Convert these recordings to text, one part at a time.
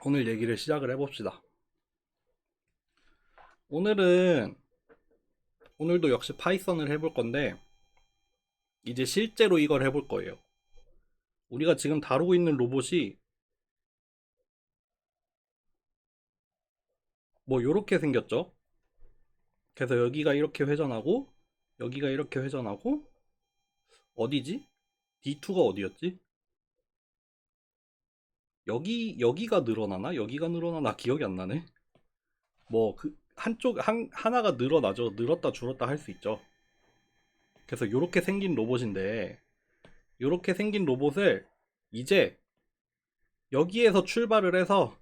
오늘 얘기를 시작을 해봅시다. 오늘은 오늘도 역시 파이썬을 해볼 건데 이제 실제로 이걸 해볼 거예요. 우리가 지금 다루고 있는 로봇이 뭐 요렇게 생겼죠. 그래서 여기가 이렇게 회전하고 여기가 이렇게 회전하고 어디지? D2가 어디였지? 여기가 늘어나나? 여기가 늘어나나 기억이 안 나네. 뭐 그 한쪽 하나가 늘어나죠. 늘었다 줄었다 할 수 있죠. 그래서 요렇게 생긴 로봇인데 요렇게 생긴 로봇을 이제 여기에서 출발을 해서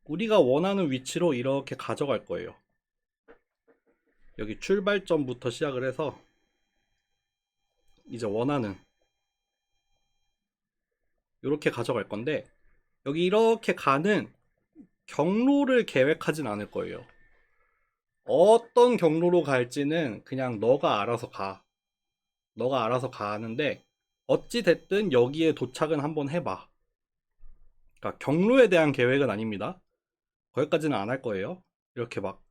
우리가 원하는 위치로 이렇게 가져갈 거예요. 여기 출발점부터 시작을 해서 이제 원하는 이렇게 가져갈 건데 여기 이렇게 가는 경로를 계획하진 않을 거예요. 어떤 경로로 갈지는 그냥 너가 알아서 가. 너가 알아서 가는데 어찌 됐든 여기에 도착은 한번 해봐. 그러니까 경로에 대한 계획은 아닙니다. 거기까지는 안 할 거예요. 이렇게 막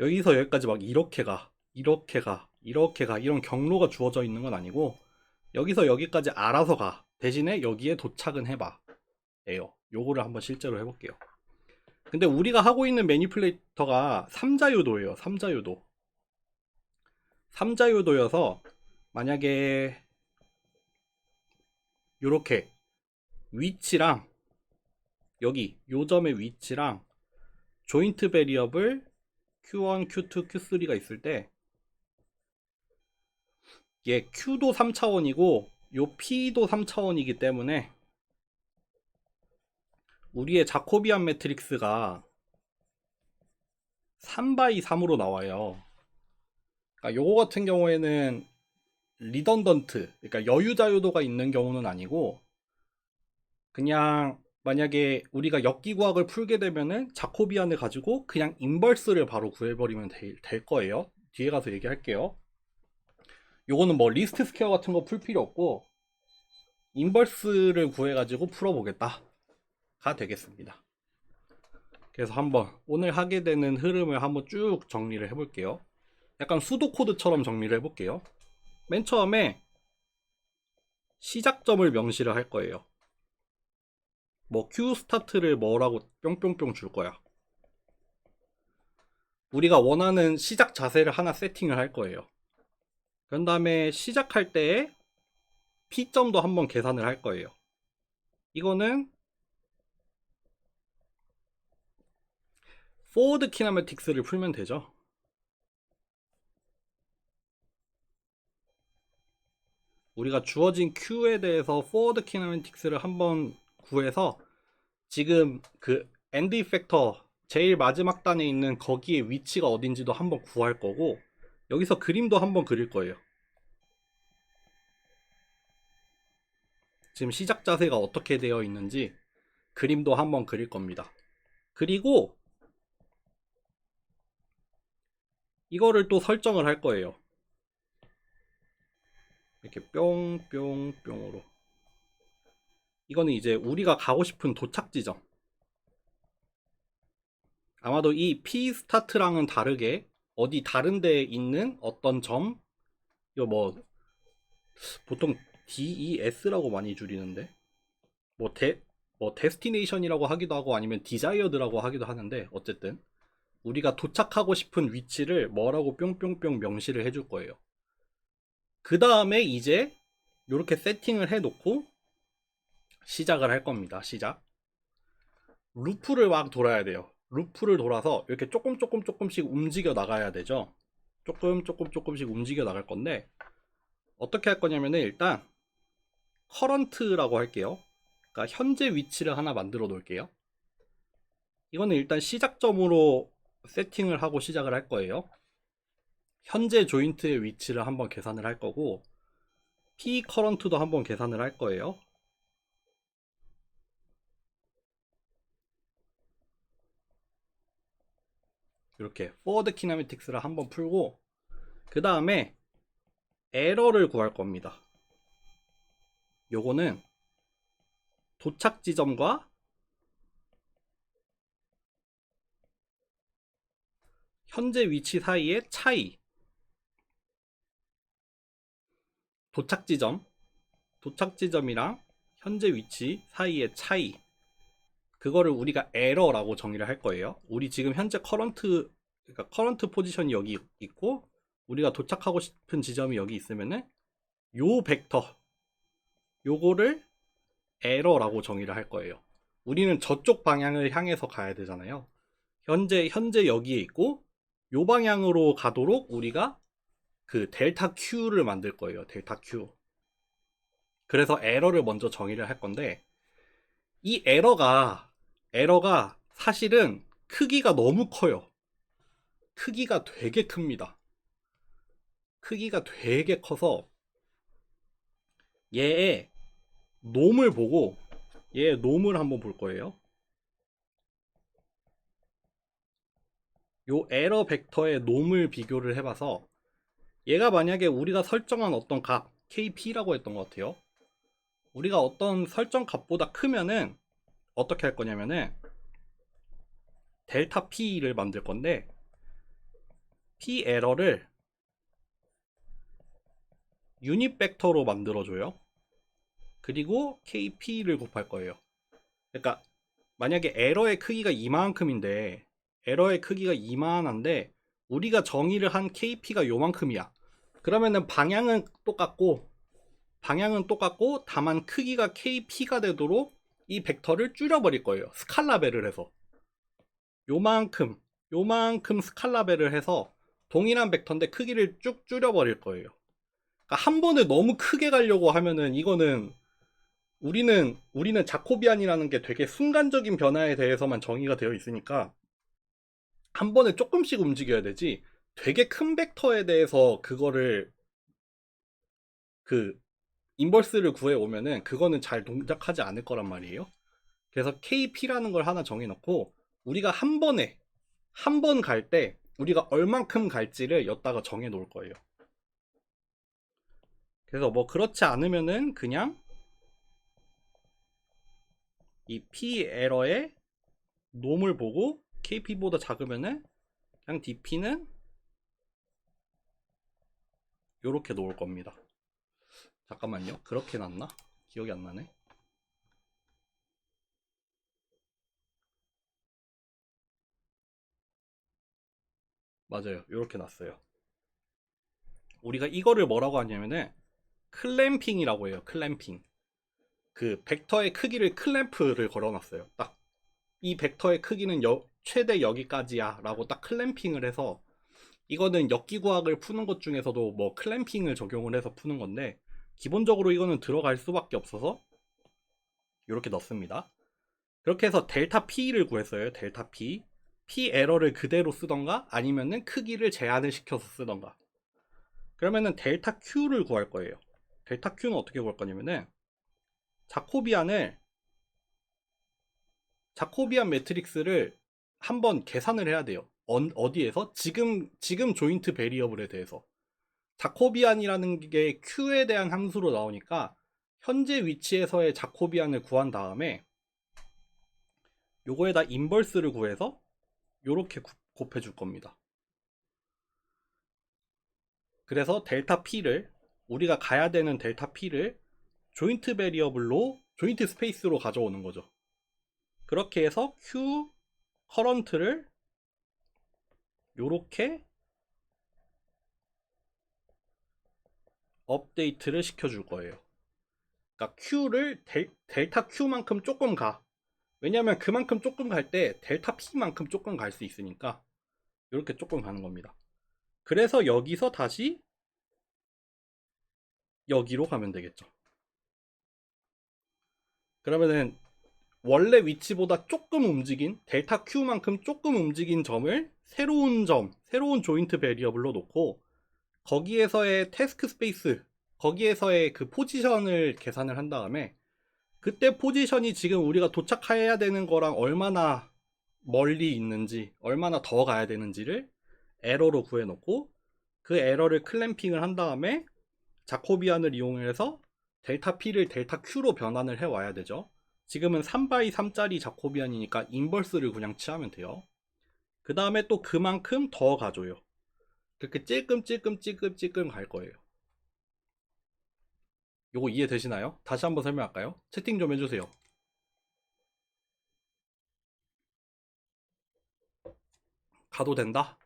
여기서 여기까지 막 이렇게 가, 이렇게 가, 이렇게 가 이런 경로가 주어져 있는 건 아니고 여기서 여기까지 알아서 가. 대신에 여기에 도착은 해봐. 예요. 요거를 한번 실제로 해볼게요. 근데 우리가 하고 있는 매니플레이터가 삼자유도예요. 삼자유도. 삼자유도여서 만약에 요렇게 위치랑 여기 요 점의 위치랑 조인트 베리어블 Q1, Q2, Q3가 있을 때 얘 Q도 3차원이고 요 P도 3차원이기 때문에 우리의 자코비안 매트릭스가 3 x 3으로 나와요. 그러니까 요거 같은 경우에는 리던던트, 그러니까 여유자유도가 있는 경우는 아니고 그냥 만약에 우리가 역기구학을 풀게 되면은 자코비안을 가지고 그냥 인버스를 바로 구해버리면 될 거예요. 뒤에 가서 얘기할게요. 요거는 뭐 리스트 스퀘어 같은 거 풀 필요 없고 인버스를 구해가지고 풀어보겠다가 되겠습니다. 그래서 한번 오늘 하게 되는 흐름을 한번 쭉 정리를 해볼게요. 약간 수도 코드처럼 정리를 해볼게요. 맨 처음에 시작점을 명시를 할 거예요. 뭐 Q 스타트를 뭐라고 뿅뿅뿅 줄 거야. 우리가 원하는 시작 자세를 하나 세팅을 할 거예요. 그런 다음에 시작할 때에 P점도 한번 계산을 할 거예요. 이거는 포워드 키네매틱스를 풀면 되죠. 우리가 주어진 Q에 대해서 포워드 키네매틱스를 한번 구해서 지금 그 엔드 이펙터 제일 마지막 단에 있는 거기에 위치가 어딘지도 한번 구할 거고 여기서 그림도 한번 그릴 거예요. 지금 시작 자세가 어떻게 되어 있는지 그림도 한번 그릴 겁니다. 그리고 이거를 또 설정을 할 거예요. 이렇게 뿅뿅뿅으로. 이거는 이제 우리가 가고 싶은 도착 지점. 아마도 이 P 스타트랑은 다르게 어디 다른 데에 있는 어떤 점, 이거 뭐 보통 DES라고 많이 줄이는데 뭐 데스티네이션이라고 하기도 하고 아니면 디자이어드라고 하기도 하는데 어쨌든 우리가 도착하고 싶은 위치를 뭐라고 뿅뿅뿅 명시를 해줄 거예요. 그 다음에 이제 이렇게 세팅을 해놓고 시작을 할 겁니다. 시작. 루프를 막 돌아야 돼요. 루프를 돌아서 이렇게 조금씩 움직여 나가야 되죠. 조금씩 움직여 나갈 건데 어떻게 할 거냐면은 일단 커런트라고 할게요. 그러니까 현재 위치를 하나 만들어 놓을게요. 이거는 일단 시작점으로 세팅을 하고 시작을 할 거예요. 현재 조인트의 위치를 한번 계산을 할 거고 P 커런트도 한번 계산을 할 거예요. 이렇게 포워드 키네매틱스를 한번 풀고 그 다음에 에러를 구할 겁니다. 요거는 도착 지점과 현재 위치 사이의 차이, 도착 지점이랑 현재 위치 사이의 차이, 그거를 우리가 에러라고 정의를 할 거예요. 우리 지금 현재 그러니까 커런트 포지션이 여기 있고 우리가 도착하고 싶은 지점이 여기 있으면은 요 벡터, 요거를 에러라고 정의를 할 거예요. 우리는 저쪽 방향을 향해서 가야 되잖아요. 현재 여기에 있고 요 방향으로 가도록 우리가 그 델타 Q를 만들 거예요. 델타 Q. 그래서 에러를 먼저 정의를 할 건데, 이 에러가 사실은 크기가 너무 커요. 크기가 되게 큽니다. 크기가 되게 커서 얘의 놈을 보고 얘의 놈을 한번 볼 거예요. 요 에러 벡터의 놈을 비교를 해봐서 얘가 만약에 우리가 설정한 어떤 값 KP라고 했던 것 같아요. 우리가 어떤 설정 값보다 크면은 어떻게 할 거냐면은 델타 P를 만들 건데, P 에러를 유닛 벡터로 만들어줘요. 그리고 KP를 곱할 거예요. 그러니까 만약에 에러의 크기가 이만큼인데, 에러의 크기가 이만한데 우리가 정의를 한 KP가 요만큼이야. 그러면은 방향은 똑같고 다만 크기가 KP가 되도록 이 벡터를 줄여버릴 거예요. 스칼라벨을 해서 요만큼 스칼라벨을 해서 동일한 벡터인데 크기를 쭉 줄여버릴 거예요. 그러니까 한 번에 너무 크게 가려고 하면은 이거는 우리는 자코비안이라는 게 되게 순간적인 변화에 대해서만 정의가 되어 있으니까 한 번에 조금씩 움직여야 되지, 되게 큰 벡터에 대해서 그거를 그 인버스를 구해 오면은 그거는 잘 동작하지 않을 거란 말이에요. 그래서 KP라는 걸 하나 정해 놓고 우리가 한 번 갈 때 우리가 얼만큼 갈지를 여기다가 정해 놓을 거예요. 그래서 뭐 그렇지 않으면은 그냥 이 P 에러의 놈을 보고 KP보다 작으면은 그냥 DP는 요렇게 놓을 겁니다. 잠깐만요. 그렇게 놨나? 기억이 안 나네. 맞아요. 요렇게 놨어요. 우리가 이거를 뭐라고 하냐면은 클램핑이라고 해요. 클램핑. 그 벡터의 크기를 클램프를 걸어놨어요. 딱 이 벡터의 크기는 최대 여기까지야 라고 딱 클램핑을 해서, 이거는 역기구학을 푸는 것 중에서도 뭐 클램핑을 적용을 해서 푸는 건데 기본적으로 이거는 들어갈 수밖에 없어서 이렇게 넣습니다. 그렇게 해서 델타 P를 구했어요. 델타 P. P 에러를 그대로 쓰던가 아니면은 크기를 제한을 시켜서 쓰던가. 그러면은 델타 Q를 구할 거예요. 델타 Q는 어떻게 구할 거냐면은 자코비안 매트릭스를 한번 계산을 해야 돼요. 어디에서? 지금 조인트 베리어블에 대해서. 자코비안이라는 게 Q에 대한 함수로 나오니까 현재 위치에서의 자코비안을 구한 다음에 요거에다 인버스를 구해서 요렇게 곱해 줄 겁니다. 그래서 델타 P를, 우리가 가야 되는 델타 P를 조인트 베리어블로, 조인트 스페이스로 가져오는 거죠. 그렇게 해서 Q 커런트를 요렇게 업데이트를 시켜줄 거예요. 그러니까 Q를 델타 Q만큼 조금 가. 왜냐면 그만큼 조금 갈 때 델타 P만큼 조금 갈 수 있으니까 이렇게 조금 가는 겁니다. 그래서 여기서 다시 여기로 가면 되겠죠. 그러면은 원래 위치보다 조금 움직인, 델타 Q만큼 조금 움직인 점을 새로운 조인트 베리어블로 놓고 거기에서의 태스크 스페이스, 거기에서의 그 포지션을 계산을 한 다음에 그때 포지션이 지금 우리가 도착해야 되는 거랑 얼마나 멀리 있는지, 얼마나 더 가야 되는지를 에러로 구해놓고 그 에러를 클램핑을 한 다음에 자코비안을 이용해서 델타 P를 델타 Q로 변환을 해 와야 되죠. 지금은 3x3짜리 자코비안이니까 인버스를 그냥 취하면 돼요. 그 다음에 또 그만큼 더 가줘요. 그렇게 찔끔찔끔 갈 거예요. 요거 이해되시나요? 다시 한번 설명할까요? 채팅 좀 해주세요. 가도 된다?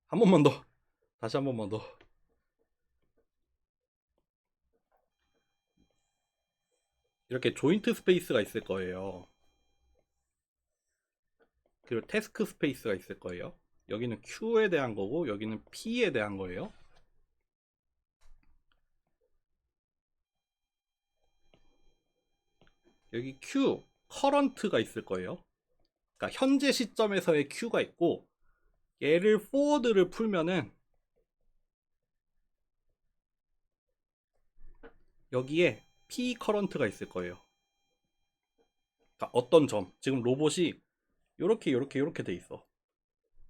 한 번만 더. 다시 한 번만 더. 이렇게 조인트 스페이스가 있을 거예요. 그리고 태스크 스페이스가 있을 거예요. 여기는 Q에 대한 거고 여기는 P에 대한 거예요. 여기 Q, 커런트가 있을 거예요. 그러니까 현재 시점에서의 Q가 있고 얘를 포워드를 풀면은 여기에 P 커런트가 있을 거예요. 그러니까 어떤 점, 지금 로봇이 요렇게 돼 있어.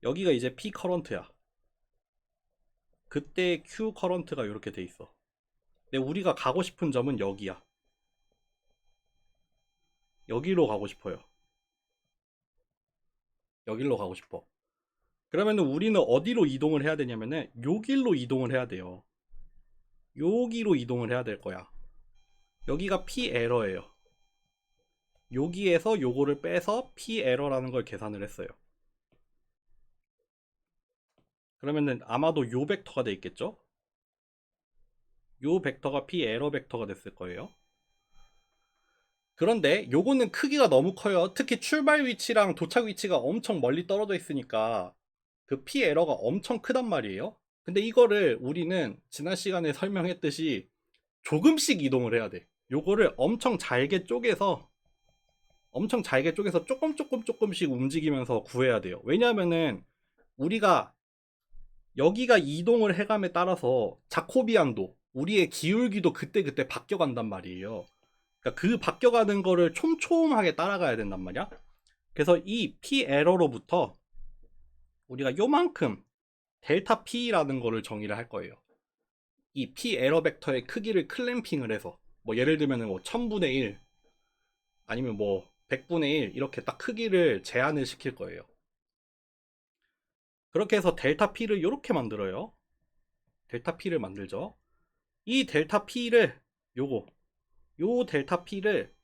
여기가 이제 P 커런트야. 그때 Q 커런트가 이렇게 돼 있어. 근데 우리가 가고 싶은 점은 여기야. 여기로 가고 싶어요. 여기로 가고 싶어. 그러면은 우리는 어디로 이동을 해야 되냐면은 요 길로 이동을 해야 돼요. 여기로 이동을 해야 될 거야. 여기가 P 에러예요. 여기에서 요거를 빼서 P 에러라는 걸 계산을 했어요. 그러면은 아마도 요 벡터가 돼 있겠죠? 요 벡터가 P 에러 벡터가 됐을 거예요. 그런데 요거는 크기가 너무 커요. 특히 출발 위치랑 도착 위치가 엄청 멀리 떨어져 있으니까 그 P 에러가 엄청 크단 말이에요. 근데 이거를 우리는 지난 시간에 설명했듯이 조금씩 이동을 해야 돼. 요거를 엄청 잘게 쪼개서 조금씩 움직이면서 구해야 돼요. 왜냐하면은 우리가 여기가 이동을 해감에 따라서 자코비안도 우리의 기울기도 그때그때 바뀌어간단 말이에요. 그러니까 그 바뀌어가는 거를 촘촘하게 따라가야 된단 말이야. 그래서 이 P 에러로부터 우리가 요만큼 델타 P라는 거를 정의를 할 거예요. 이 P 에러 벡터의 크기를 클램핑을 해서 뭐 예를 들면 뭐 1000분의 1 아니면 뭐 100분의 1 이렇게 딱 크기를 제한을 시킬 거예요. 그렇게 해서 델타 P를 이렇게 만들어요. 델타 P를 만들죠. 이 델타 P를 요 델타 P를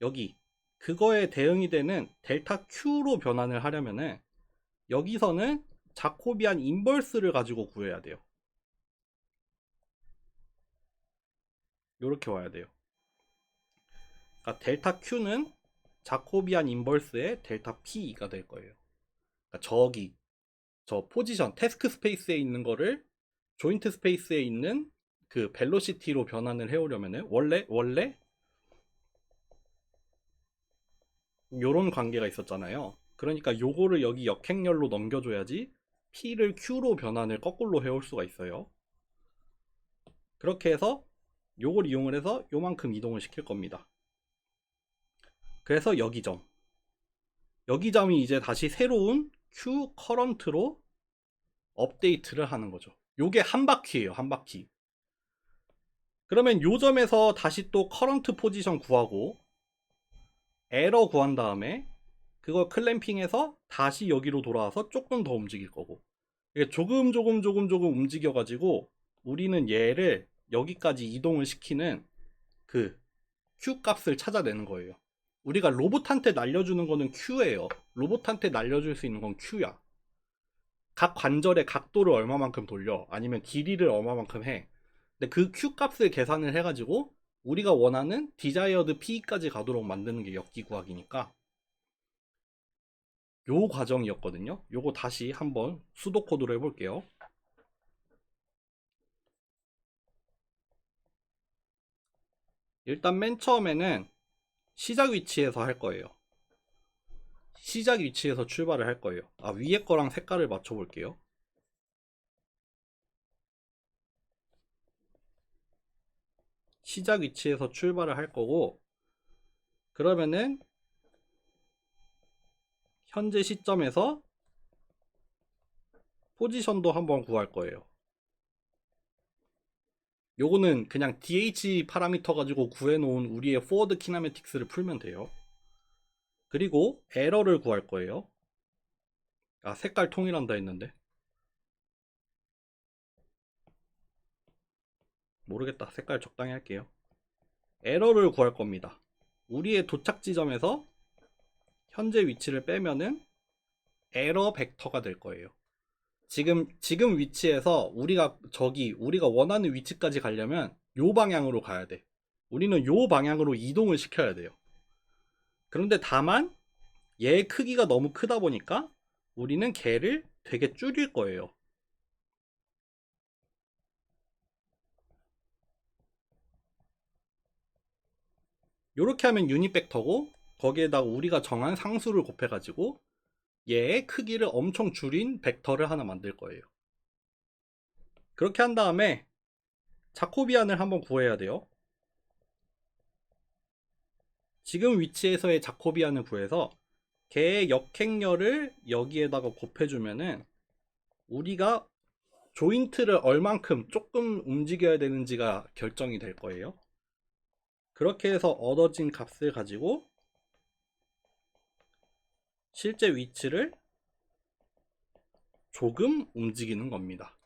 여기 그거에 대응이 되는 델타 Q로 변환을 하려면은 여기서는 자코비안 인버스를 가지고 구해야 돼요. 이렇게 와야 돼요. 그러니까 델타 Q는 자코비안 인버스의 델타 P가 될 거예요. 그러니까 저 포지션 태스크 스페이스에 있는 거를 조인트 스페이스에 있는 그 벨로시티로 변환을 해오려면은 원래 요런 관계가 있었잖아요. 그러니까 요거를 여기 역행렬로 넘겨줘야지 P를 Q로 변환을 거꾸로 해올 수가 있어요. 그렇게 해서 요걸 이용을 해서 요만큼 이동을 시킬 겁니다. 그래서 여기점이 이제 다시 새로운 Q 커런트로 업데이트를 하는 거죠. 요게 한 바퀴예요, 한 바퀴. 그러면 요 점에서 다시 또 커런트 포지션 구하고 에러 구한 다음에 그걸 클램핑해서 다시 여기로 돌아와서 조금 더 움직일 거고, 이게 조금 움직여 가지고 우리는 얘를 여기까지 이동을 시키는 그 Q 값을 찾아내는 거예요. 우리가 로봇한테 날려주는 거는 Q예요. 로봇한테 날려줄 수 있는 건 Q야. 각 관절의 각도를 얼마만큼 돌려, 아니면 길이를 얼마만큼 해. 근데 그 Q 값을 계산을 해가지고 우리가 원하는 디자이어드 P까지 가도록 만드는 게 역기 구하기니까 요 과정이었거든요. 요거 다시 한번 수도 코드로 해볼게요. 일단 맨 처음에는 시작 위치에서 할 거예요. 시작 위치에서 출발을 할 거예요. 위에 거랑 색깔을 맞춰 볼게요. 시작 위치에서 출발을 할 거고, 그러면은 현재 시점에서 포지션도 한번 구할 거예요. 요거는 그냥 DH 파라미터 가지고 구해놓은 우리의 포워드 키네매틱스를 풀면 돼요. 그리고 에러를 구할 거예요. 아, 색깔 통일한다 했는데 모르겠다. 색깔 적당히 할게요. 에러를 구할 겁니다. 우리의 도착 지점에서 현재 위치를 빼면은 에러 벡터가 될 거예요. 지금 위치에서 우리가 원하는 위치까지 가려면 요 방향으로 가야 돼. 우리는 요 방향으로 이동을 시켜야 돼요. 그런데 다만 얘의 크기가 너무 크다 보니까 우리는 걔를 되게 줄일 거예요. 요렇게 하면 유닛 벡터고 거기에다가 우리가 정한 상수를 곱해가지고 얘의 크기를 엄청 줄인 벡터를 하나 만들 거예요. 그렇게 한 다음에 자코비안을 한번 구해야 돼요. 지금 위치에서의 자코비안을 구해서 걔의 역행렬을 여기에다가 곱해주면은 우리가 조인트를 얼만큼 조금 움직여야 되는지가 결정이 될 거예요. 그렇게 해서 얻어진 값을 가지고 실제 위치를 조금 움직이는 겁니다.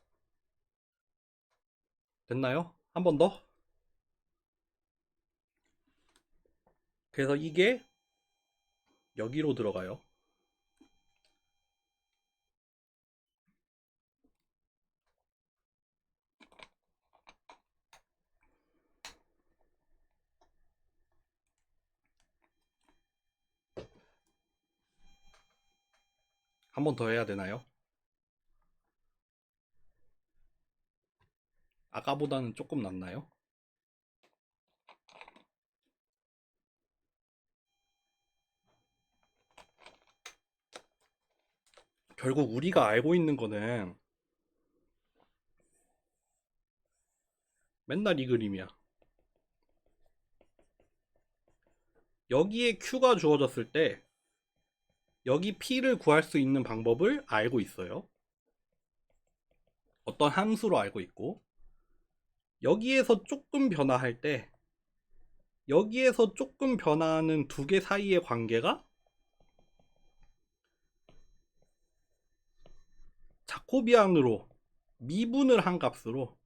됐나요? 한 번 더. 그래서 이게 여기로 들어가요. 한 번 더 해야 되나요? 아까보다는 조금 낫나요? 결국 우리가 알고 있는 거는 맨날 이 그림이야. 여기에 Q가 주어졌을 때 여기 P를 구할 수 있는 방법을 알고 있어요. 어떤 함수로 알고 있고 여기에서 조금 변화할 때 여기에서 조금 변화하는 두 개 사이의 관계가 자코비안으로 미분을 한 값으로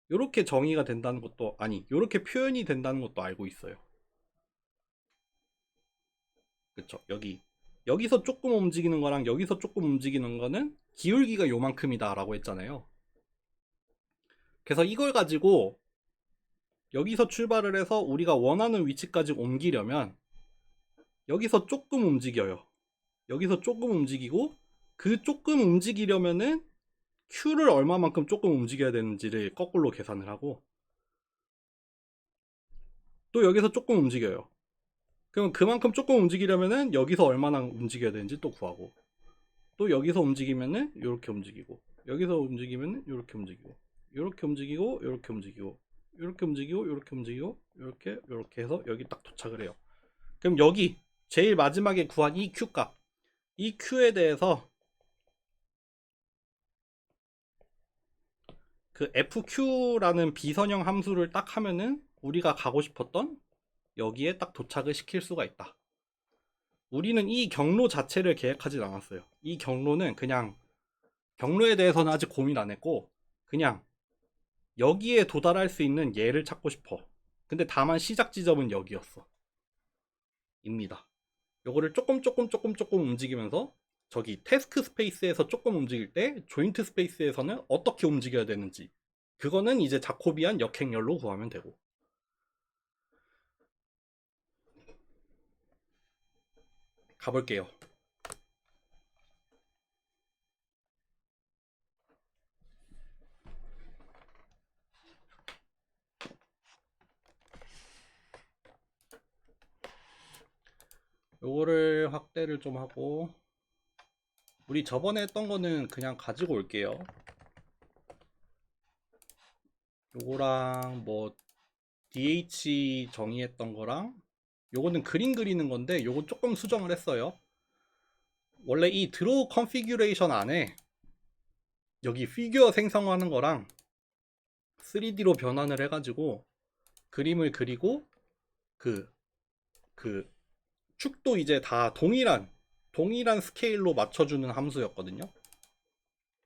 이렇게 정의가 된다는 것도 이렇게 표현이 된다는 것도 알고 있어요. 그쵸? 여기서 조금 움직이는 거랑 여기서 조금 움직이는 거는 기울기가 요만큼이다 라고 했잖아요. 그래서 이걸 가지고 여기서 출발을 해서 우리가 원하는 위치까지 옮기려면 여기서 조금 움직여요. 여기서 조금 움직이고 그 조금 움직이려면은 Q를 얼마만큼 조금 움직여야 되는지를 거꾸로 계산을 하고 또 여기서 조금 움직여요. 그럼 그만큼 조금 움직이려면은 여기서 얼마나 움직여야 되는지 또 구하고 또 여기서 움직이면은 이렇게 움직이고 여기서 움직이면은 이렇게 움직이고 이렇게 움직이고 이렇게 움직이고 이렇게 움직이고 이렇게 움직이고 이렇게 해서 여기 딱 도착을 해요. 그럼 여기 제일 마지막에 구한 이 Q 값, 이 Q에 대해서 그 FQ라는 비선형 함수를 딱 하면은 우리가 가고 싶었던 여기에 딱 도착을 시킬 수가 있다. 우리는 이 경로 자체를 계획하진 않았어요. 이 경로는 그냥 경로에 대해서는 아직 고민 안 했고 그냥 여기에 도달할 수 있는 얘를 찾고 싶어. 근데 다만 시작 지점은 여기였어. 입니다. 요거를 조금 움직이면서 저기 태스크 스페이스에서 조금 움직일 때 조인트 스페이스에서는 어떻게 움직여야 되는지 그거는 이제 자코비안 역행렬로 구하면 되고 가볼게요. 요거를 확대를 좀 하고 우리 저번에 했던 거는 그냥 가지고 올게요. 요거랑 뭐 DH 정의했던 거랑 요거는 그림 그리는 건데 요거 조금 수정을 했어요. 원래 이 드로우 컨피규레이션 안에 여기 피규어 생성하는 거랑 3D로 변환을 해가지고 그림을 그리고 그 축도 이제 다 동일한 스케일로 맞춰주는 함수였거든요.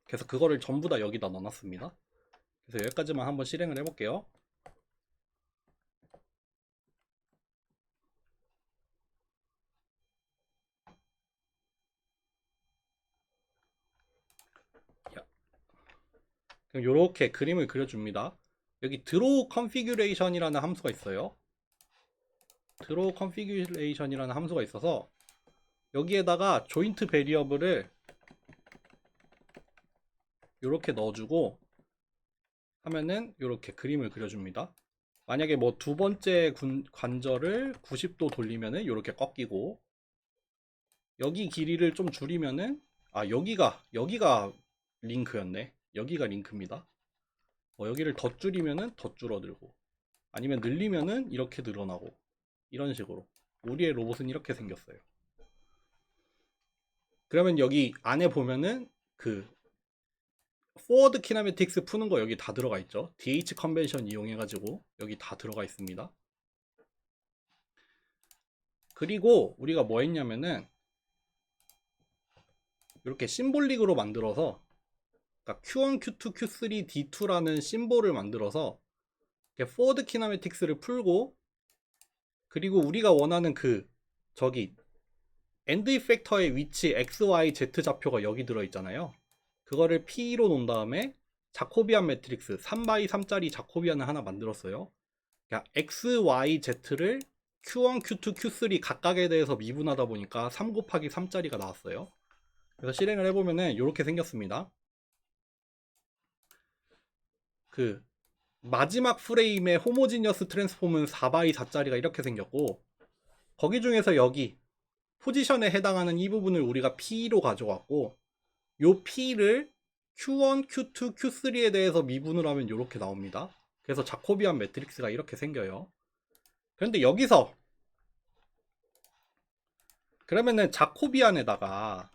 그래서 그거를 전부 다 여기다 넣어놨습니다. 그래서 여기까지만 한번 실행을 해볼게요. 그럼 이렇게 그림을 그려줍니다. 여기 draw configuration이라는 함수가 있어요. draw configuration이라는 함수가 있어서 여기에다가 joint variable을 이렇게 넣어주고 하면은 이렇게 그림을 그려줍니다. 만약에 뭐 두 번째 관절을 90도 돌리면은 이렇게 꺾이고, 여기 길이를 좀 줄이면은, 여기가 링크였네. 여기가 링크입니다. 여기를 더 줄이면은 더 줄어들고, 아니면 늘리면은 이렇게 늘어나고, 이런 식으로 우리의 로봇은 이렇게 생겼어요. 그러면 여기 안에 보면은 그 포워드 키네매틱스 푸는 거 여기 다 들어가 있죠. DH 컨벤션 이용해 가지고 여기 다 들어가 있습니다. 그리고 우리가 뭐 했냐면은 이렇게 심볼릭으로 만들어서, 그러니까 Q1, Q2, Q3, D2라는 심볼을 만들어서 포워드 키네매틱스를 풀고, 그리고 우리가 원하는 저기 엔드 이펙터의 위치 X, Y, Z 좌표가 여기 들어있잖아요. 그거를 P로 놓은 다음에 자코비안 매트릭스 3x3짜리 자코비안을 하나 만들었어요. 그러니까 X, Y, Z를 Q1, Q2, Q3 각각에 대해서 미분하다 보니까 3 곱하기 3짜리가 나왔어요. 그래서 실행을 해보면은 이렇게 생겼습니다. 그 마지막 프레임의 호모지니어스 트랜스폼은 4x4짜리가 이렇게 생겼고, 거기 중에서 여기 포지션에 해당하는 이 부분을 우리가 P로 가져왔고, 요 P를 Q1, Q2, Q3에 대해서 미분을 하면 이렇게 나옵니다. 그래서 자코비안 매트릭스가 이렇게 생겨요. 그런데 여기서 그러면은 자코비안에다가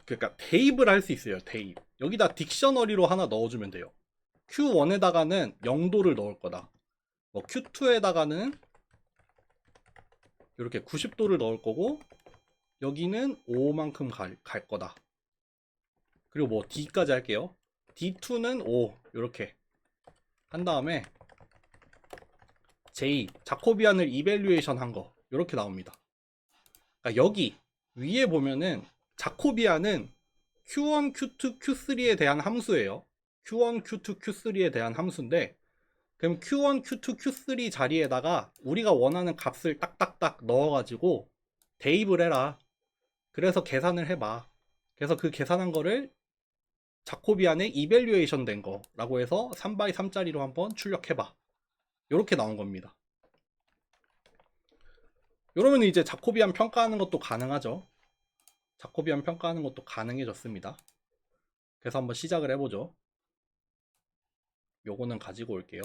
그러니까 대입을 할 수 있어요. 대입. 여기다 딕셔너리로 하나 넣어주면 돼요. Q1에다가는 0도를 넣을 거다. 뭐 Q2에다가는 이렇게 90도를 넣을 거고, 여기는 5만큼 갈 거다. 그리고 뭐 D까지 할게요. D2는 5 이렇게 한 다음에 J 자코비안을 이밸류에이션 한 거 이렇게 나옵니다. 그러니까 여기 위에 보면은 자코비안은 Q1, Q2, Q3에 대한 함수예요. Q1, Q2, Q3에 대한 함수인데, 그럼 Q1, Q2, Q3 자리에다가 우리가 원하는 값을 딱딱딱 넣어가지고 대입을 해라. 그래서 계산을 해봐. 그래서 그 계산한 거를 자코비안의 이밸류에이션 된 거라고 해서 3x3짜리로 한번 출력해봐. 이렇게 나온 겁니다. 이러면 이제 자코비안 평가하는 것도 가능하죠. 자코비안 평가하는 것도 가능해졌습니다. 그래서 한번 시작을 해보죠. 요거는 가지고 올게요.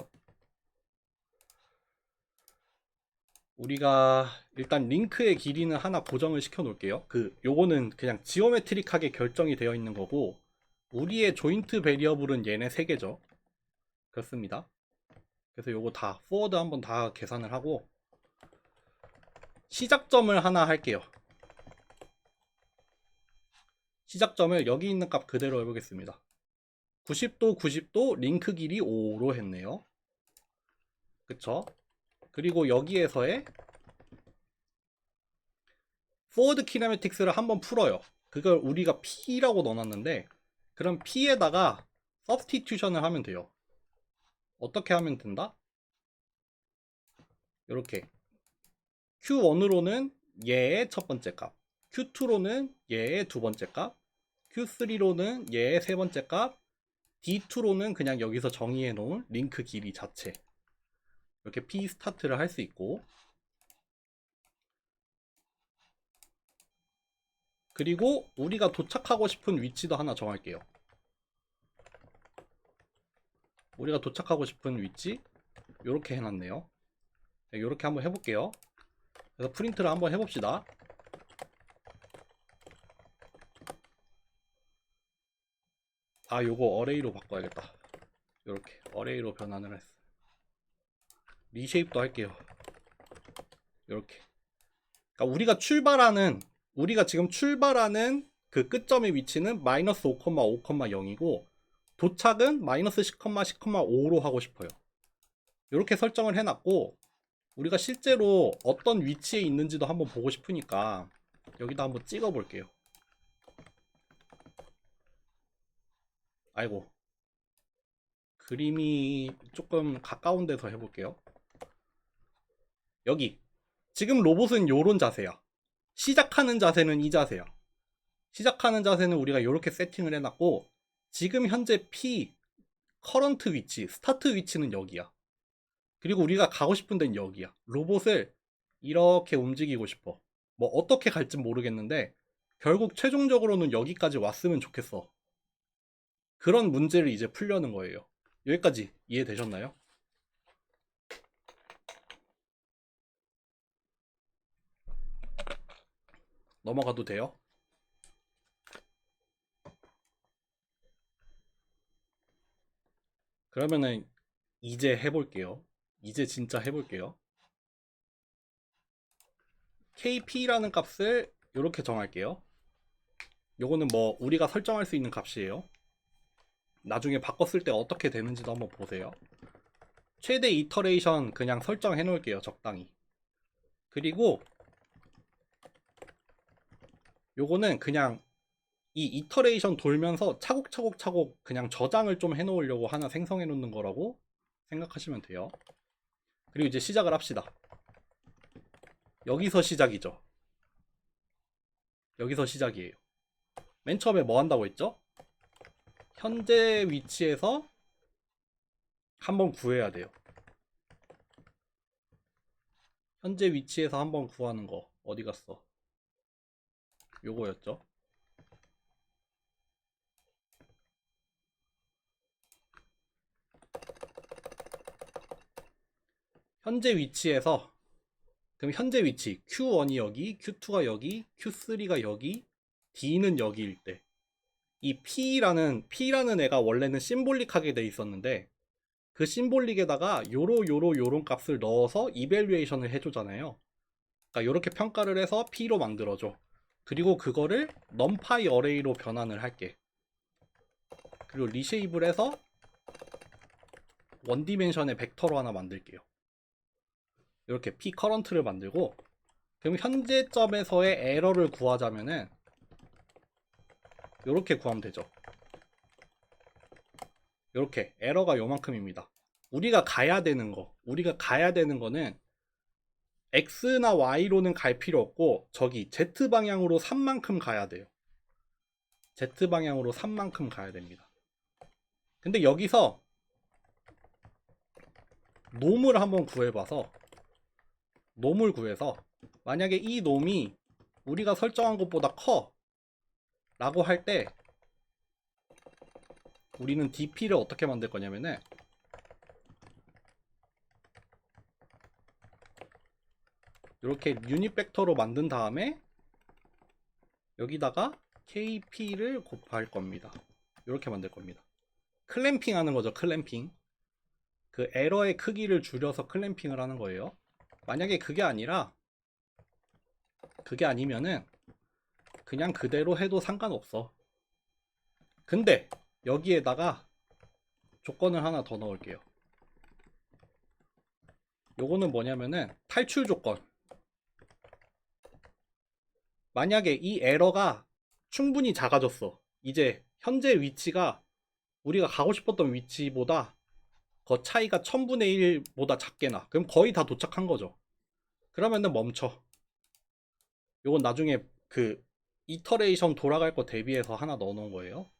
우리가 일단 링크의 길이는 하나 고정을 시켜 놓을게요. 요거는 그냥 지오메트릭하게 결정이 되어 있는 거고, 우리의 조인트 베리어블은 얘네 3개죠. 그렇습니다. 그래서 요거 다 포워드 한번 다 계산을 하고, 시작점을 하나 할게요. 시작점을 여기 있는 값 그대로 해보겠습니다. 90도 90도 링크 길이 5로 했네요. 그쵸? 그리고 여기에서의 포워드 키네매틱스를 한번 풀어요. 그걸 우리가 P라고 넣어놨는데, 그럼 P에다가 서브스티튜션을 하면 돼요. 어떻게 하면 된다? 이렇게 Q1으로는 얘의 첫 번째 값, Q2로는 얘의 두 번째 값, Q3로는 얘의 세 번째 값, D2로는 그냥 여기서 정의해 놓은 링크 길이 자체, 이렇게 P 스타트를 할 수 있고, 그리고 우리가 도착하고 싶은 위치도 하나 정할게요. 우리가 도착하고 싶은 위치 이렇게 해놨네요. 이렇게 한번 해볼게요. 그래서 프린트를 한번 해봅시다. 요거 어레이로 바꿔야겠다. 이렇게 어레이로 변환을 했어. 리쉐입도 할게요. 이렇게. 그러니까 우리가 지금 출발하는 그 끝점의 위치는 마이너스 5,5,0이고 도착은 마이너스 10,10,5로 하고 싶어요. 이렇게 설정을 해놨고 우리가 실제로 어떤 위치에 있는지도 한번 보고 싶으니까 여기다 한번 찍어 볼게요. 아이고, 그림이 조금 가까운 데서 해볼게요. 여기 지금 로봇은 요런 자세야. 시작하는 자세는 이 자세야. 시작하는 자세는 우리가 이렇게 세팅을 해놨고 지금 현재 P 커런트 위치, 스타트 위치는 여기야. 그리고 우리가 가고 싶은 데는 여기야. 로봇을 이렇게 움직이고 싶어. 뭐 어떻게 갈진 모르겠는데 결국 최종적으로는 여기까지 왔으면 좋겠어. 그런 문제를 이제 풀려는 거예요. 여기까지 이해되셨나요? 넘어가도 돼요? 그러면은 이제 해볼게요. 이제 진짜 해볼게요. kp라는 값을 이렇게 정할게요. 요거는 뭐 우리가 설정할 수 있는 값이에요. 나중에 바꿨을 때 어떻게 되는지도 한번 보세요. 최대 이터레이션 그냥 설정해 놓을게요. 적당히. 그리고 요거는 그냥 이 이터레이션 돌면서 차곡차곡 그냥 저장을 좀 해놓으려고 하나 생성해 놓는 거라고 생각하시면 돼요. 그리고 이제 시작을 합시다. 여기서 시작이죠. 여기서 시작이에요. 맨 처음에 뭐 한다고 했죠? 현재 위치에서 한번 구해야 돼요. 현재 위치에서 한번 구하는 거 어디 갔어? 요거였죠. 현재 위치에서 그럼 현재 위치 Q1이 여기, Q2가 여기, Q3가 여기, D는 여기일 때 이 P라는 애가 원래는 심볼릭하게 돼 있었는데 그 심볼릭에다가 요런 값을 넣어서 이밸류에이션을 해주잖아요. 그러니까 요렇게 평가를 해서 P로 만들어줘. 그리고 그거를 numpy 어레이로 변환을 할게. 그리고 리쉐입을 해서 원디멘션의 벡터로 하나 만들게요. 이렇게 P 커런트를 만들고 그럼 현재점에서의 에러를 구하자면은 이렇게 구하면 되죠. 이렇게 에러가 요만큼입니다. 우리가 가야 되는 거는 X나 Y로는 갈 필요 없고 저기 Z 방향으로 3만큼 가야 돼요. Z 방향으로 3만큼 가야 됩니다. 근데 여기서 놈을 한번 구해봐서 놈을 구해서 만약에 이 놈이 우리가 설정한 것보다 커 라고 할 때 우리는 DP를 어떻게 만들 거냐면은 이렇게 유닛 벡터로 만든 다음에 여기다가 KP를 곱할 겁니다. 이렇게 만들 겁니다. 클램핑 하는 거죠. 클램핑. 그 에러의 크기를 줄여서 클램핑을 하는 거예요. 만약에 그게 아니면은 그냥 그대로 해도 상관없어. 근데 여기에다가 조건을 하나 더 넣을게요. 요거는 뭐냐면은 탈출 조건. 만약에 이 에러가 충분히 작아졌어. 이제 현재 위치가 우리가 가고 싶었던 위치보다 그 차이가 1000분의 1보다 작게 나. 그럼 거의 다 도착한 거죠. 그러면은 멈춰. 요건 나중에 그 이터레이션 돌아갈 거 대비해서 하나 넣어 놓은 거예요.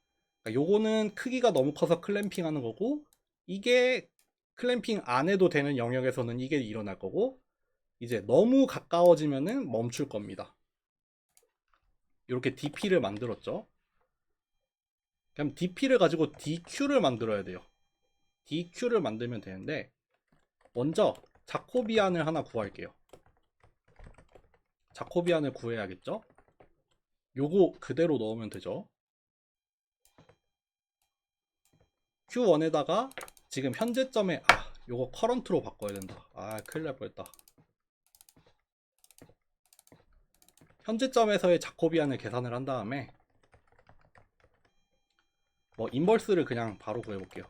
그러니까 요거는 크기가 너무 커서 클램핑 하는 거고 이게 클램핑 안 해도 되는 영역에서는 이게 일어날 거고 이제 너무 가까워지면은 멈출 겁니다. 이렇게 DP를 만들었죠. 그럼 DP를 가지고 DQ를 만들어야 돼요. DQ를 만들면 되는데 먼저 자코비안을 하나 구할게요. 자코비안을 구해야겠죠? 요거 그대로 넣으면 되죠. Q1에다가 지금 현재점에 요거 커런트로 바꿔야 된다. 큰일 날 뻔했다. 현재점에서의 자코비안을 계산을 한 다음에 뭐 인버스를 그냥 바로 구해볼게요.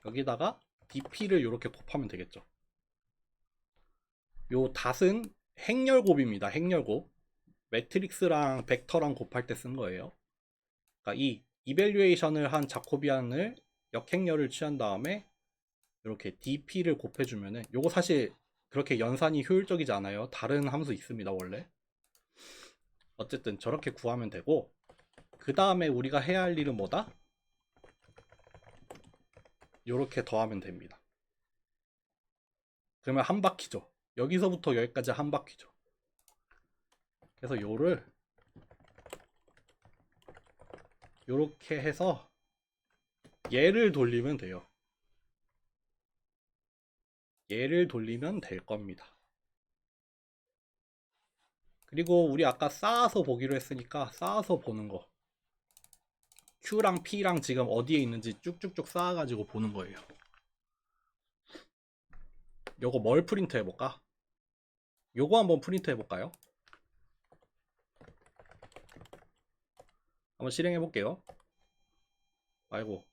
여기다가 dp를 이렇게 곱하면 되겠죠. 요 닷은 행렬곱입니다. 행렬곱. 매트릭스랑 벡터랑 곱할 때 쓴 거예요. 그러니까 이 이밸류에이션을 한 자코비안을 역행렬을 취한 다음에 이렇게 dp를 곱해주면은, 요거 사실 그렇게 연산이 효율적이지 않아요. 다른 함수 있습니다 원래. 어쨌든 저렇게 구하면 되고, 그 다음에 우리가 해야 할 일은 뭐다? 요렇게 더하면 됩니다. 그러면 한 바퀴죠. 여기서부터 여기까지 한 바퀴죠. 그래서 요를 요렇게 해서 얘를 돌리면 돼요. 얘를 돌리면 될 겁니다. 그리고 우리 아까 쌓아서 보기로 했으니까 쌓아서 보는 거, Q랑 P랑 지금 어디에 있는지 쭉쭉쭉 쌓아가지고 보는 거예요. 요거 뭘 프린트 해볼까? 요거 한번 프린트 해볼까요? 한번 실행해볼게요. 아이고,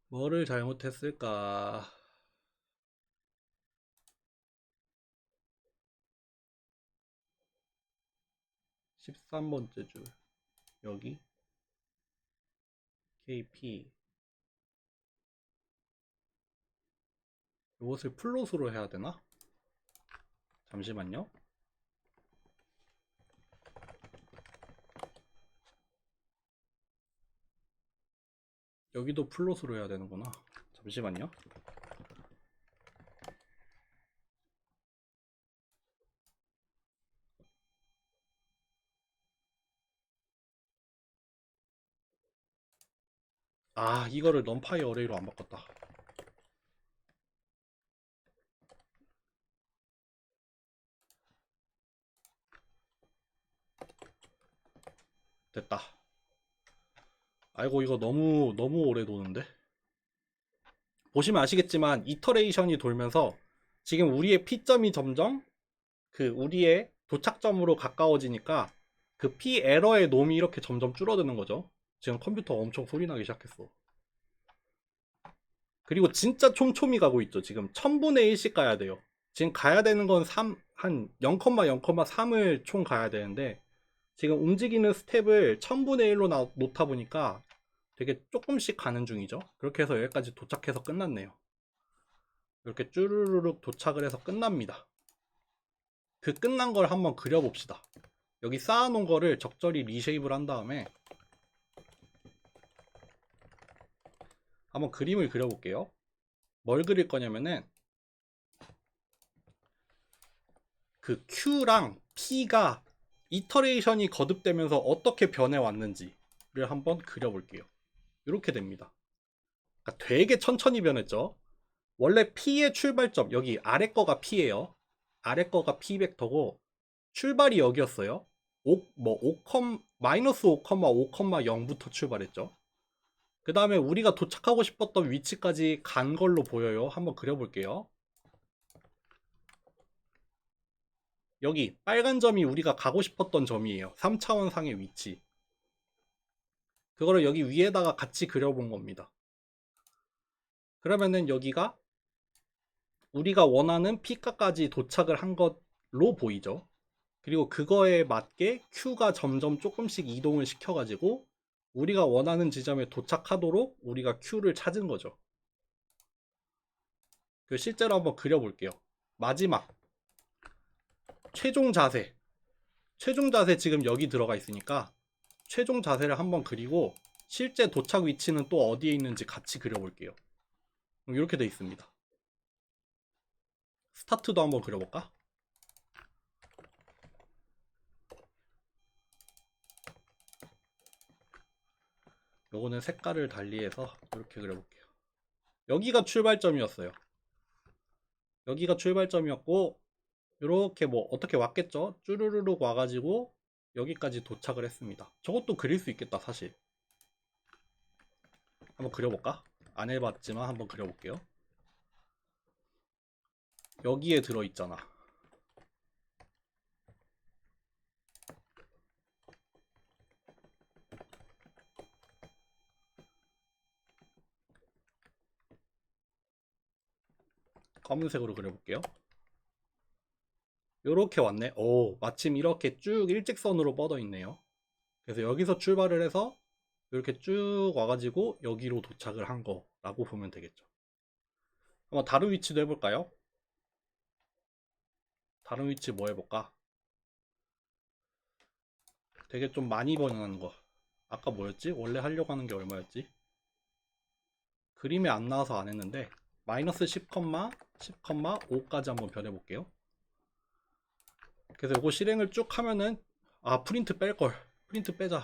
뭐를 잘못했을까? 13번째 줄, 여기 KP, 이것을 플롯으로 해야 되나? 잠시만요. 여기도 플롯으로 해야 되는구나. 잠시만요. 아, 이거를 넘파이 어레이로 안 바꿨다. 됐다. 아이고, 이거 너무 오래 도는데. 보시면 아시겠지만 이터레이션이 돌면서 지금 우리의 P점이 점점 그 우리의 도착점으로 가까워지니까 그 P 에러의 놈이 이렇게 점점 줄어드는 거죠. 지금 컴퓨터 엄청 소리 나기 시작했어. 그리고 진짜 촘촘히 가고 있죠. 지금 1000분의 1씩 가야 돼요. 지금 가야 되는 건 한 0,0,3을 총 가야 되는데, 지금 움직이는 스텝을 1000분의 1로 놓다 보니까 되게 조금씩 가는 중이죠. 그렇게 해서 여기까지 도착해서 끝났네요. 이렇게 쭈르르륵 도착을 해서 끝납니다. 그 끝난 걸 한번 그려봅시다. 여기 쌓아놓은 거를 적절히 리쉐입을 한 다음에 한번 그림을 그려볼게요. 뭘 그릴 거냐면은 그 Q랑 P가 이터레이션이 거듭되면서 어떻게 변해왔는지를 한번 그려볼게요. 이렇게 됩니다. 그러니까 되게 천천히 변했죠. 원래 P의 출발점, 여기 아래 거가 P예요. 아래 거가 P 벡터고 출발이 여기였어요. 5, 마이너스 5,5,0부터 출발했죠. 그 다음에 우리가 도착하고 싶었던 위치까지 간 걸로 보여요. 한번 그려볼게요. 여기 빨간 점이 우리가 가고 싶었던 점이에요. 3차원 상의 위치. 그거를 여기 위에다가 같이 그려본 겁니다. 그러면은 여기가 우리가 원하는 P가까지 도착을 한 것로 보이죠. 그리고 그거에 맞게 Q가 점점 조금씩 이동을 시켜가지고 우리가 원하는 지점에 도착하도록 우리가 Q를 찾은 거죠. 실제로 한번 그려볼게요. 마지막 최종 자세. 최종 자세 지금 여기 들어가 있으니까 최종 자세를 한번 그리고 실제 도착 위치는 또 어디에 있는지 같이 그려볼게요. 이렇게 돼 있습니다. 스타트도 한번 그려볼까? 요거는 색깔을 달리해서 이렇게 그려볼게요. 여기가 출발점이었어요. 여기가 출발점이었고 이렇게 뭐 어떻게 왔겠죠? 쭈르르륵 와가지고 여기까지 도착을 했습니다. 저것도 그릴 수 있겠다 사실. 한번 그려볼까? 안 해봤지만 한번 그려볼게요. 여기에 들어있잖아. 검은색으로 그려볼게요. 요렇게 왔네. 오, 마침 이렇게 쭉 일직선으로 뻗어 있네요. 그래서 여기서 출발을 해서 이렇게 쭉 와가지고 여기로 도착을 한 거라고 보면 되겠죠. 한번 다른 위치도 해볼까요? 다른 위치 뭐 해볼까? 되게 좀 많이 번역하는 거. 아까 뭐였지? 원래 하려고 하는 게 얼마였지? 그림에 안 나와서 안 했는데 마이너스 10, 10,5까지 한번 변해볼게요. 그래서 이거 실행을 쭉 하면은 프린트 뺄걸. 프린트 빼자.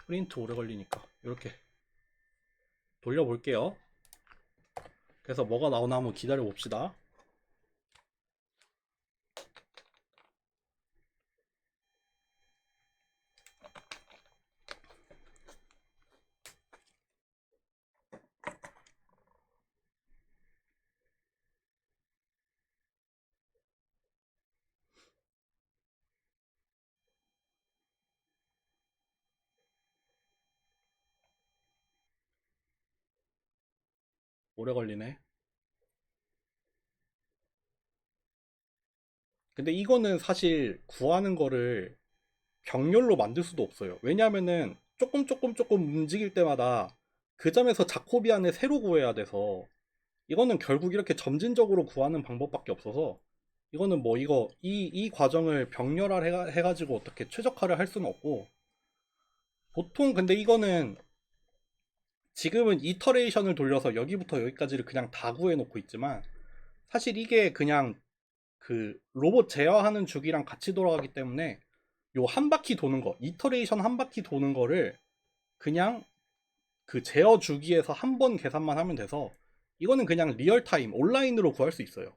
프린트 오래 걸리니까 이렇게 돌려볼게요. 그래서 뭐가 나오나 한번 기다려 봅시다. 오래 걸리네. 근데 이거는 사실 구하는 거를 병렬로 만들 수도 없어요. 왜냐면은 조금 움직일 때마다 그 점에서 자코비안을 새로 구해야 돼서 이거는 결국 이렇게 점진적으로 구하는 방법밖에 없어서 이거는 뭐 이 과정을 병렬화 해가지고 어떻게 최적화를 할 수는 없고 보통 근데 이거는 지금은 이터레이션을 돌려서 여기부터 여기까지를 그냥 다 구해놓고 있지만 사실 이게 그냥 그 로봇 제어하는 주기랑 같이 돌아가기 때문에 요 한 바퀴 도는 거, 이터레이션 한 바퀴 도는 거를 그냥 그 제어 주기에서 한 번 계산만 하면 돼서 이거는 그냥 리얼타임 온라인으로 구할 수 있어요.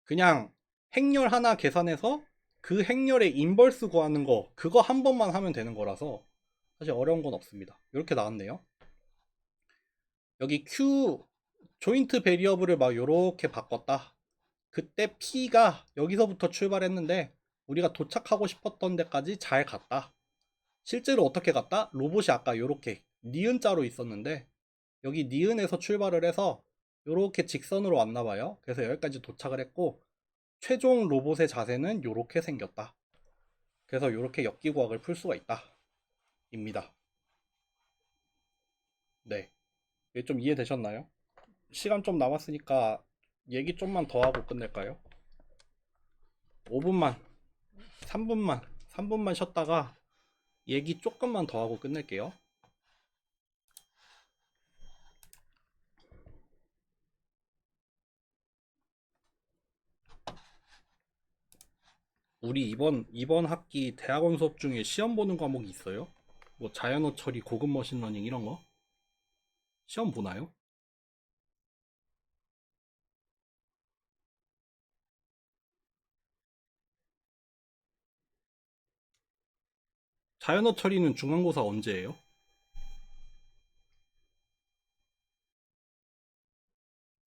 그냥 행렬 하나 계산해서 그 행렬의 인버스 구하는 거 그거 한 번만 하면 되는 거라서 사실 어려운 건 없습니다. 이렇게 나왔네요. 여기 Q 조인트 베리어블을 막 이렇게 바꿨다. 그때 P가 여기서부터 출발했는데 우리가 도착하고 싶었던 데까지 잘 갔다. 실제로 어떻게 갔다? 로봇이 아까 이렇게 니은자로 있었는데 여기 니은에서 출발을 해서 이렇게 직선으로 왔나 봐요. 그래서 여기까지 도착을 했고 최종 로봇의 자세는 이렇게 생겼다. 그래서 이렇게 역기구학을 풀 수가 있다. 입니다. 네. 이게 좀 이해되셨나요? 시간 좀 남았으니까 얘기 좀만 더 하고 끝낼까요? 5분만, 3분만 쉬었다가 얘기 조금만 더 하고 끝낼게요. 우리 이번 학기 대학원 수업 중에 시험 보는 과목이 있어요? 뭐 자연어 처리, 고급 머신러닝 이런 거? 시험 보나요? 자연어 처리는 중간고사 언제예요?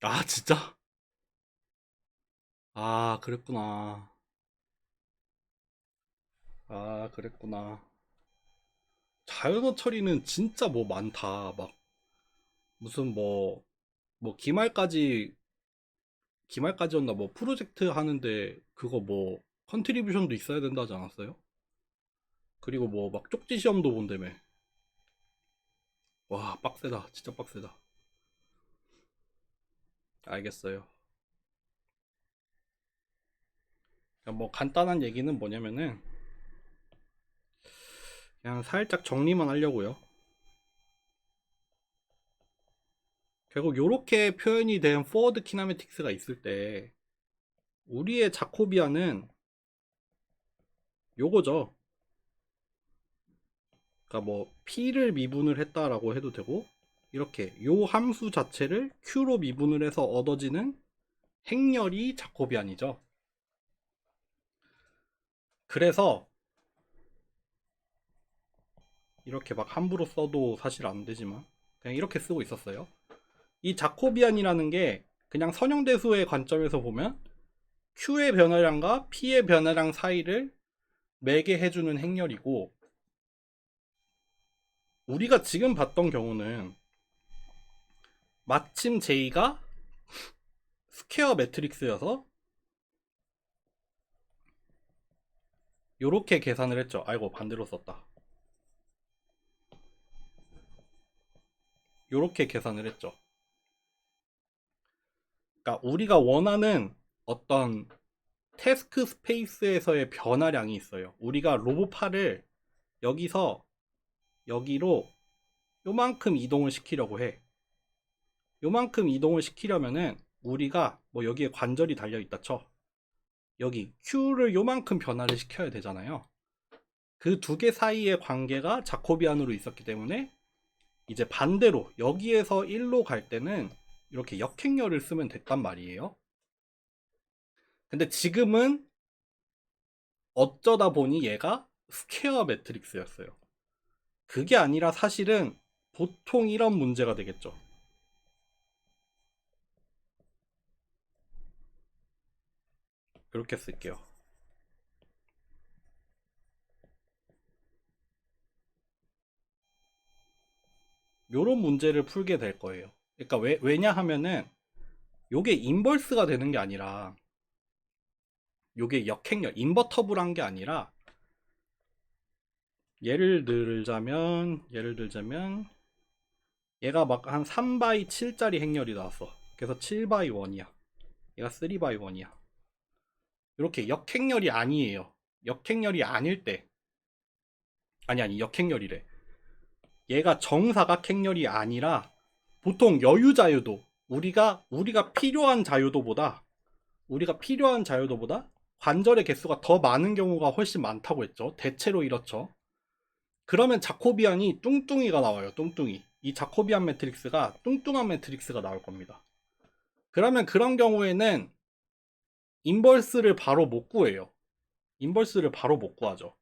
아, 진짜? 아, 그랬구나. 아, 그랬구나. 자연어 처리는 진짜 뭐 많다. 막 무슨 뭐 기말까지였나 뭐 프로젝트 하는데 그거 뭐 컨트리뷰션도 있어야 된다 하지 않았어요? 그리고 뭐 막 쪽지 시험도 본다며. 와, 빡세다. 진짜 빡세다. 알겠어요. 그냥 뭐 간단한 얘기는 뭐냐면은 그냥 살짝 정리만 하려고요. 결국 요렇게 표현이 된 포워드 키네매틱스가 있을 때 우리의 자코비아는 요거죠. 그러니까 뭐 p를 미분을 했다라고 해도 되고 이렇게 요 함수 자체를 q로 미분을 해서 얻어지는 행렬이 자코비안이죠. 그래서 이렇게 막 함부로 써도 사실 안 되지만 그냥 이렇게 쓰고 있었어요. 이 자코비안이라는 게 그냥 선형대수의 관점에서 보면 Q의 변화량과 P의 변화량 사이를 매개해주는 행렬이고, 우리가 지금 봤던 경우는 마침 J가 스퀘어 매트릭스여서 요렇게 계산을 했죠. 아이고, 반대로 썼다. 요렇게 계산을 했죠. 그러니까 우리가 원하는 어떤 태스크 스페이스에서의 변화량이 있어요. 우리가 로봇팔을 여기서 여기로 요만큼 이동을 시키려고 해. 요만큼 이동을 시키려면은 우리가 뭐 여기에 관절이 달려 있다 쳐. 여기 Q를 요만큼 변화를 시켜야 되잖아요. 그 두 개 사이의 관계가 자코비안으로 있었기 때문에 이제 반대로 여기에서 1로 갈 때는 이렇게 역행렬을 쓰면 됐단 말이에요. 근데 지금은 어쩌다 보니 얘가 스퀘어 매트릭스였어요. 그게 아니라 사실은 보통 이런 문제가 되겠죠. 이렇게 쓸게요. 요런 문제를 풀게 될 거예요. 그러니까 왜냐 하면은 요게 인버스가 되는 게 아니라, 요게 역행렬, 인버터블한 게 아니라, 예를 들자면 얘가 막 한 3바이 7짜리 행렬이 나왔어. 그래서 7바이 1이야. 얘가 3바이 1이야. 이렇게 역행렬이 아니에요. 역행렬이 아닐 때, 아니 역행렬이래. 얘가 정사각행렬이 아니라 보통 여유자유도, 우리가 필요한 자유도보다 관절의 개수가 더 많은 경우가 훨씬 많다고 했죠. 대체로 이렇죠. 그러면 자코비안이 뚱뚱이가 나와요. 뚱뚱이. 이 자코비안 매트릭스가 뚱뚱한 매트릭스가 나올 겁니다. 그러면 그런 경우에는 인버스를 바로 못 구해요. 인버스를 바로 못 구하죠.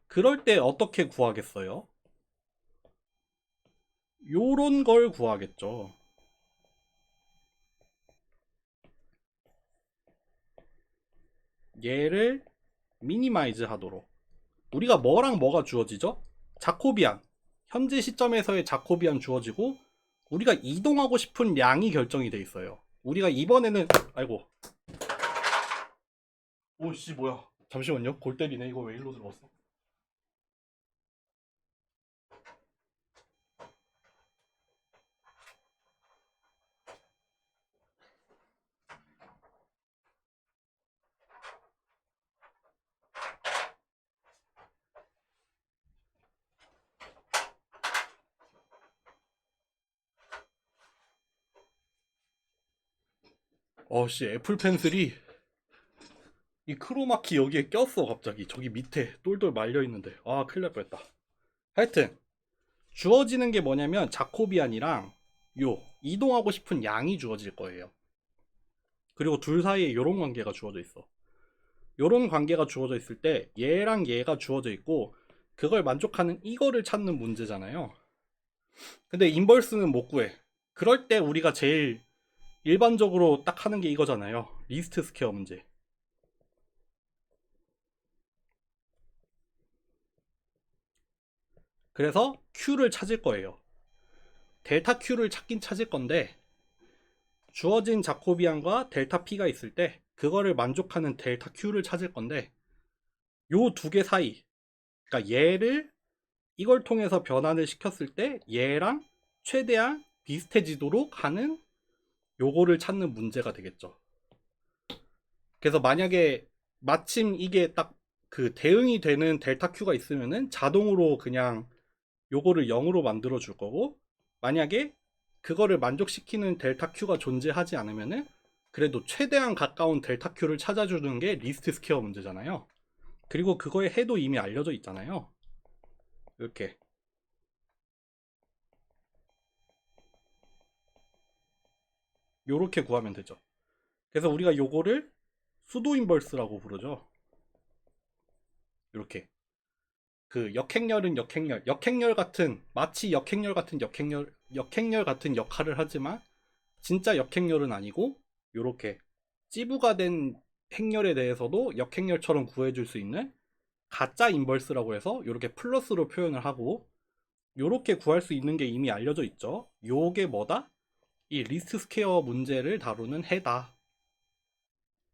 그럴 때 어떻게 구하겠어요? 요런 걸 구하겠죠. 얘를 미니마이즈 하도록. 우리가 뭐랑 뭐가 주어지죠? 자코비안. 현재 시점에서의 자코비안 주어지고, 우리가 이동하고 싶은 양이 결정이 돼 있어요. 우리가 이번에는, 아이고, 오씨 뭐야, 잠시만요. 골 때리네. 이거 왜 일로 들어왔어? 어씨, 애플 펜슬이 이 크로마키 여기에 꼈어. 갑자기 저기 밑에 똘똘 말려 있는데, 아 큰일 날 뻔했다. 하여튼 주어지는 게 뭐냐면 자코비안이랑 요 이동하고 싶은 양이 주어질 거예요. 그리고 둘 사이에 요런 관계가 주어져 있어. 요런 관계가 주어져 있을 때 얘랑 얘가 주어져 있고, 그걸 만족하는 이거를 찾는 문제잖아요. 근데 인버스는 못 구해. 그럴 때 우리가 제일 일반적으로 딱 하는 게 이거잖아요. 리스트 스퀘어 문제. 그래서 Q를 찾을 거예요. 델타 Q를 찾긴 찾을 건데, 주어진 자코비안과 델타 P가 있을 때 그거를 만족하는 델타 Q를 찾을 건데, 요 두 개 사이, 그러니까 얘를 이걸 통해서 변환을 시켰을 때 얘랑 최대한 비슷해지도록 하는 요거를 찾는 문제가 되겠죠. 그래서 만약에 마침 이게 딱 그 대응이 되는 델타 Q가 있으면은 자동으로 그냥 요거를 0으로 만들어 줄 거고, 만약에 그거를 만족시키는 델타 Q가 존재하지 않으면은 그래도 최대한 가까운 델타 Q를 찾아주는 게 리스트 스퀘어 문제잖아요. 그리고 그거의 해도 이미 알려져 있잖아요. 이렇게 요렇게 구하면 되죠. 그래서 우리가 요거를 수도 인버스라고 부르죠. 이렇게 그 역행렬은 역행렬 같은, 마치 역행렬 같은 역행렬 같은 역할을 하지만 진짜 역행렬은 아니고 요렇게 찌부가 된 행렬에 대해서도 역행렬처럼 구해줄 수 있는 가짜 인버스라고 해서 이렇게 플러스로 표현을 하고 요렇게 구할 수 있는 게 이미 알려져 있죠. 요게 뭐다? 이 리스트 스퀘어 문제를 다루는 해다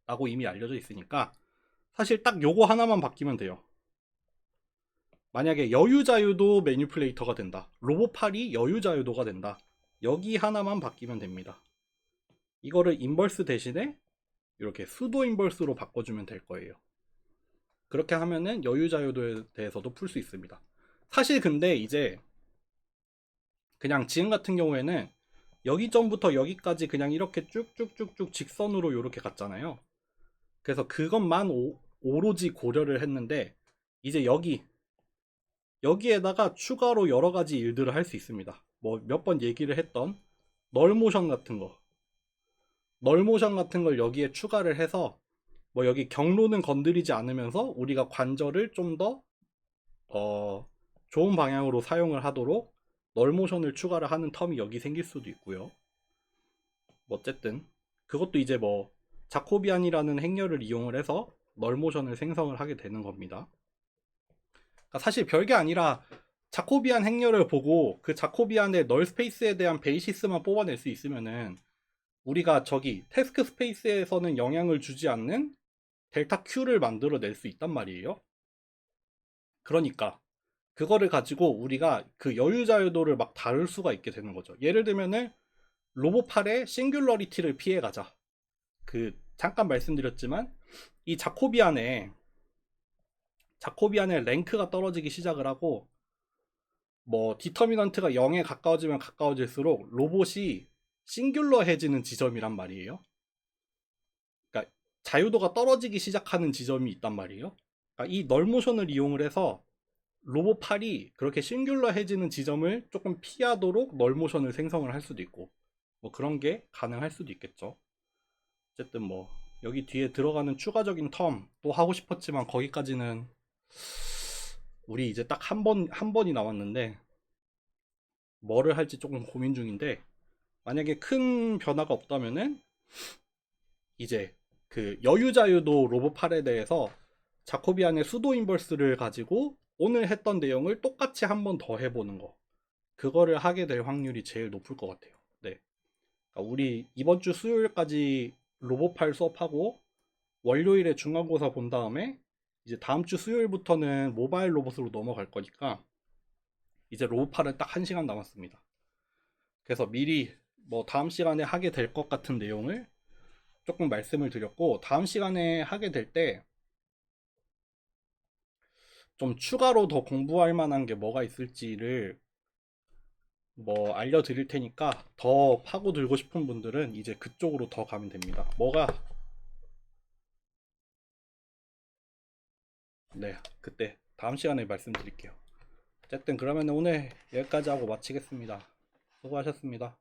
라고 이미 알려져 있으니까 사실 딱 요거 하나만 바뀌면 돼요. 만약에 여유자유도 매니플레이터가 된다, 로봇팔이 여유자유도가 된다, 여기 하나만 바뀌면 됩니다. 이거를 인버스 대신에 이렇게 수도 인버스로 바꿔주면 될 거예요. 그렇게 하면은 여유자유도에 대해서도 풀 수 있습니다. 사실 근데 이제 그냥 지금 같은 경우에는 여기 점부터 여기까지 그냥 이렇게 쭉쭉쭉쭉 직선으로 이렇게 갔잖아요. 그래서 그것만 오로지 고려를 했는데 이제 여기에다가 추가로 여러 가지 일들을 할 수 있습니다. 뭐 몇 번 얘기를 했던 널모션 같은 거, 널모션 같은 걸 여기에 추가를 해서 뭐 여기 경로는 건드리지 않으면서 우리가 관절을 좀 더 좋은 방향으로 사용을 하도록 널모션을 추가를 하는 텀이 여기 생길 수도 있고요. 뭐 어쨌든 그것도 이제 뭐 자코비안이라는 행렬을 이용을 해서 널모션을 생성을 하게 되는 겁니다. 그러니까 사실 별게 아니라 자코비안 행렬을 보고 그 자코비안의 널 스페이스에 대한 베이시스만 뽑아낼 수 있으면은 우리가 저기 태스크 스페이스에서는 영향을 주지 않는 델타 Q를 만들어낼 수 있단 말이에요. 그러니까 그거를 가지고 우리가 그 여유자유도를 막 다룰 수가 있게 되는 거죠. 예를 들면은 로봇팔의 싱귤러리티를 피해가자. 그 잠깐 말씀드렸지만 이 자코비안의 랭크가 떨어지기 시작을 하고 뭐 디터미넌트가 0에 가까워지면 가까워질수록 로봇이 싱귤러해지는 지점이란 말이에요. 그러니까 자유도가 떨어지기 시작하는 지점이 있단 말이에요. 그러니까 이 널모션을 이용을 해서 로봇팔이 그렇게 싱귤러해지는 지점을 조금 피하도록 널모션을 생성을 할 수도 있고 뭐 그런 게 가능할 수도 있겠죠. 어쨌든 뭐 여기 뒤에 들어가는 추가적인 텀 또 하고 싶었지만 거기까지는 우리 이제 딱 한 번이 남았는데 뭐를 할지 조금 고민 중인데 만약에 큰 변화가 없다면은 이제 그 여유자유도 로봇팔에 대해서 자코비안의 수도 인버스를 가지고 오늘 했던 내용을 똑같이 한 번 더 해보는 거 그거를 하게 될 확률이 제일 높을 것 같아요. 네. 그러니까 우리 이번 주 수요일까지 로봇팔 수업하고 월요일에 중간고사 본 다음에 이제 다음 주 수요일부터는 모바일 로봇으로 넘어갈 거니까 이제 로봇팔은 딱 1시간 남았습니다. 그래서 미리 뭐 다음 시간에 하게 될 것 같은 내용을 조금 말씀을 드렸고 다음 시간에 하게 될 때 좀 추가로 더 공부할 만한 게 뭐가 있을지를 뭐 알려드릴 테니까 더 파고들고 싶은 분들은 이제 그쪽으로 더 가면 됩니다. 네, 그때 다음 시간에 말씀드릴게요. 어쨌든 그러면 오늘 여기까지 하고 마치겠습니다. 수고하셨습니다.